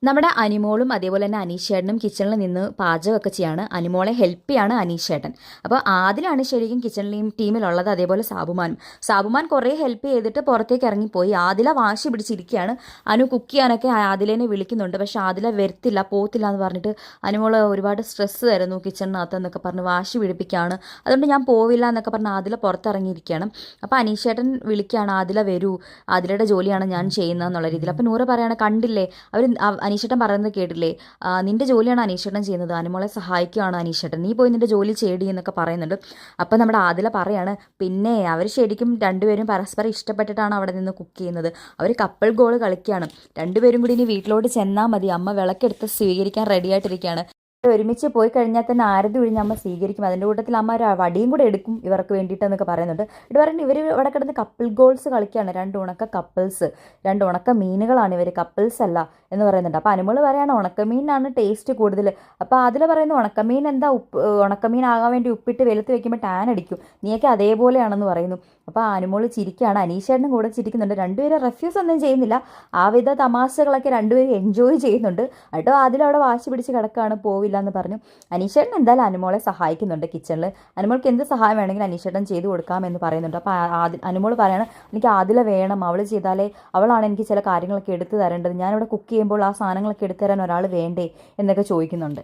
നമ്മുടെ അനിമോളും അതേപോലെ തന്നെ അനീഷേട്ടനും കിച്ചണിൽ നിന്ന് പാചകമൊക്കെ ചെയ്യാണ്. അനിമോളെ ഹെൽപ്പ് ചെയ്യാണ് അനീഷേട്ടൻ. അപ്പോൾ ആദിലാണ് ശരിക്കും കിച്ചണിലെയും ടീമിലുള്ളത്. അതേപോലെ സാബുമാൻ കുറേ ഹെൽപ്പ് ചെയ്തിട്ട് പുറത്തേക്ക് ഇറങ്ങിപ്പോയി. ആദില വാശി പിടിച്ചിരിക്കുകയാണ്. അനു കുക്ക് ചെയ്യാനൊക്കെ ആദിലേനെ വിളിക്കുന്നുണ്ട്. പക്ഷെ ആദില വരത്തില്ല, പോത്തില്ല എന്ന് പറഞ്ഞിട്ട് അനുമോള് ഒരുപാട് സ്ട്രെസ്സ് തരുന്നു കിച്ചണിനകത്ത് എന്നൊക്കെ പറഞ്ഞ് വാശി പിടിപ്പിക്കുകയാണ്. അതുകൊണ്ട് ഞാൻ പോവില്ല എന്നൊക്കെ പറഞ്ഞ് ആദില പുറത്തിറങ്ങിയിരിക്കുകയാണ്. അപ്പോൾ അനീഷേട്ടൻ വിളിക്കുകയാണ്, ആദില വരൂ, ആദിലയുടെ ജോലിയാണ് ഞാൻ ചെയ്യുന്നതെന്നുള്ള രീതിയിൽ. അപ്പോൾ നൂറ് പറയാണ്, കണ്ടില്ലേ അവർ അനീഷേട്ടൻ പറയുന്നത് കേട്ടില്ലേ, നിന്റെ ജോലിയാണ് അനീഷേട്ടൻ ചെയ്യുന്നത്, അനുമോളെ സഹായിക്കുകയാണ് അനീഷേട്ടൻ, നീ പോയി നിന്റെ ജോലി ചെയ്യടി എന്നൊക്കെ പറയുന്നുണ്ട്. അപ്പം നമ്മുടെ ആദില പറയാണ്, പിന്നെ അവർ ശരിക്കും രണ്ടുപേരും പരസ്പരം ഇഷ്ടപ്പെട്ടിട്ടാണ് അവിടെ നിന്ന് കുക്ക് ചെയ്യുന്നത്, അവർ കപ്പിൾ ഗോൾ കളിക്കുകയാണ്, രണ്ടുപേരും കൂടി ഇനി വീട്ടിലോട്ട് ചെന്നാൽ മതി, അമ്മ വിളക്കെടുത്ത് സ്വീകരിക്കാൻ റെഡി ആയിട്ടിരിക്കുകയാണ്, ഒരുമിച്ച് പോയി കഴിഞ്ഞാൽ തന്നെ ആരതി ഒഴിഞ്ഞ് അമ്മ സ്വീകരിക്കും, അതിൻ്റെ കൂട്ടത്തിൽ അമ്മ ഒരു വടിയും കൂടെ എടുക്കും ഇവർക്ക് വേണ്ടിയിട്ടെന്നൊക്കെ പറയുന്നുണ്ട്. ഇവിടെ പറയുന്നത് ഇവർ ഇവിടെ കിടന്ന് കപ്പിൾ ഗോൾസ് കളിക്കുകയാണ്, രണ്ട് ഉണക്ക കപ്പിൾസ്, രണ്ട് ഉണക്ക മീനുകളാണ് ഇവർ, കപ്പിൾസ് അല്ല എന്ന് പറയുന്നുണ്ട്. അപ്പോൾ അനുമോള് പറയാണ് ഉണക്കമീനാണ് ടേസ്റ്റ് കൂടുതൽ. അപ്പോൾ അതിൽ പറയുന്നത് ഉണക്കമീൻ എന്താ ഉണക്കമീൻ ആകാൻ വേണ്ടി ഉപ്പിട്ട് വെളുത്ത് വെക്കുമ്പോൾ ടാൻ അടിക്കും, നീയൊക്കെ അതേപോലെയാണെന്ന് പറയുന്നു. അപ്പോൾ അനുമോള് ചിരിക്കുകയാണ്, അനീഷേട്ടനും കൂടെ ചിരിക്കുന്നുണ്ട്. രണ്ടുപേരും റെഫ്യൂസ് ഒന്നും ചെയ്യുന്നില്ല, ആവിധ തമാശകളൊക്കെ രണ്ടുപേരും എൻജോയ് ചെയ്യുന്നുണ്ട്. എന്നിട്ടോ അതിലവിടെ വാശി പിടിച്ച് കിടക്കുകയാണ്, പോവില്ല എന്ന് പറഞ്ഞു. അനീഷേട്ടൻ എന്തായാലും അനുമോളെ സഹായിക്കുന്നുണ്ട് കിച്ചണിൽ. അനുമോൾക്ക് എന്ത് സഹായം വേണമെങ്കിലും അനീഷേട്ടൻ ചെയ്തു കൊടുക്കാമെന്ന് പറയുന്നുണ്ട്. അപ്പോൾ അനുമോൾ പറയാണ്, എനിക്ക് ആദില വേണം, അവൾ ചെയ്താലേ, അവളാണ് എനിക്ക് ചില കാര്യങ്ങളൊക്കെ എടുത്തു തരേണ്ടത്, ഞാനിവിടെ കുക്ക് ചെയ്യുമ്പോൾ ആ സാധനങ്ങളൊക്കെ എടുത്തു തരാൻ ഒരാൾ വേണ്ടേ എന്നൊക്കെ ചോദിക്കുന്നുണ്ട്.